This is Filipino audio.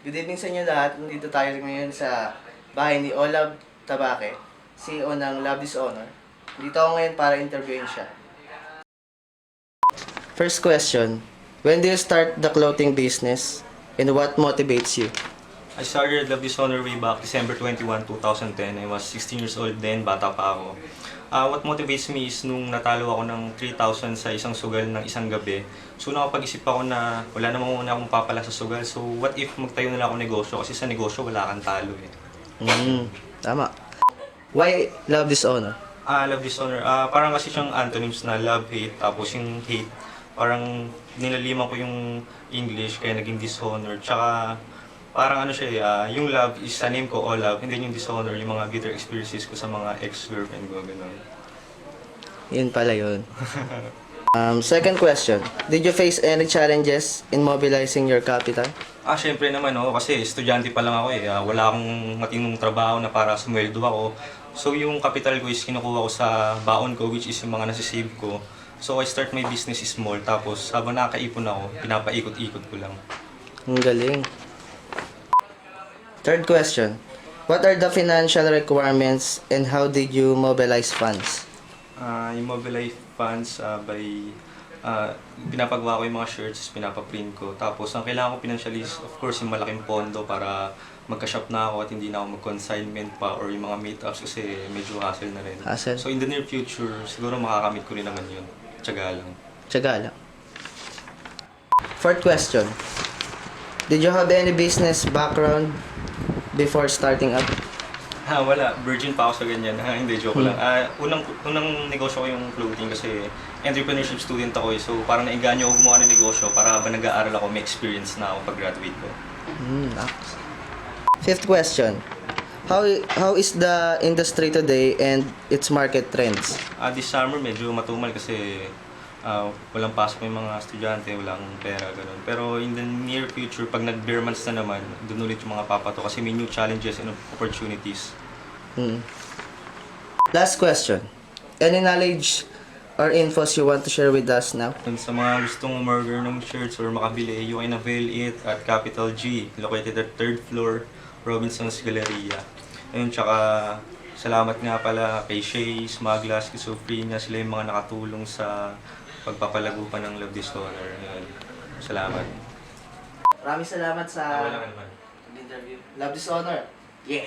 Good evening sa inyo lahat. Nandito tayo ngayon sa bahay ni Olab Tabaque, CEO ng Love Dishonor. Dito ako ngayon para interviewin siya. First question, when do you start the clothing business and what motivates you? I started Love Dishonor way back December 21, 2010. I was 16 years old then, bata pa ako. What motivates me is nung natalo ako ng 3,000 sa isang sugal ng isang gabi. So nakapag-isip ako na wala namang muna akong papala sa sugal. So what if magtayo na lang ako negosyo? Kasi sa negosyo wala kang talo eh. Tama. Why Love Dishonor? Love Dishonor. Parang kasi siyang antonyms na love, hate. Tapos yung hate, parang nilaliman ko yung English kaya naging dishonor. Tsaka parang ano siya yung love is sa name ko, all love, and then yung dishonor, yung mga bitter experiences ko sa mga ex-girlfriend ko, gano'n. Yun pala yun. Second question, did you face any challenges in mobilizing your capital? Syempre naman, kasi estudyante pa lang ako eh. Wala akong matinong trabaho na para sumweldo ako. So yung capital ko is kinukuha ko sa baon ko, which is yung mga nasisave ko. So I start my business small, tapos habang nakaipon ako, pinapaikot-ikot ko lang. Ang galing. Third question, what are the financial requirements and how did you mobilize funds? Immobilize funds pinapagawa ko yung mga shirts, pinapaprint ko. Tapos ang kailangan ko financially is of course yung malaking pondo para magka-shop na ako at hindi na ako mag-consignment pa or yung mga meetups kasi medyo hassle na rin. Hassle? So in the near future, siguro makakamit ko rin naman yun. Tiyaga lang. Tiyaga lang. Fourth question, did you have any business background before starting up? Wala. Virgin pa ako sa ganyan. Hindi, joke lang. Unang negosyo ko yung clothing kasi entrepreneurship student ako eh. So parang naiganyo ako gumawa ng negosyo para habang nag-aaral ako, may experience na ako pag-graduate ko. Nice. Fifth question, how is the industry today and its market trends? This summer medyo matumal kasi walang pasok yung mga estudyante, walang pera, gano'n. Pero in the near future, pag nag-bare months na naman, doon ulit yung mga papato kasi may new challenges and opportunities. Last question, any knowledge or infos you want to share with us now? And sa mga gustong umorder ng shirts or makabili, you can avail it at Capital G, located at 3rd floor, Robinson's Galleria. Ayun, tsaka salamat nga pala kay Shay, Smaglas, kay Sofrina, sila yung mga nakatulong sa pagpapalago pa ng Love Dishonor. Salamat. Maraming salamat sa Wala ka naman. interview. Love Dishonor. Yeah!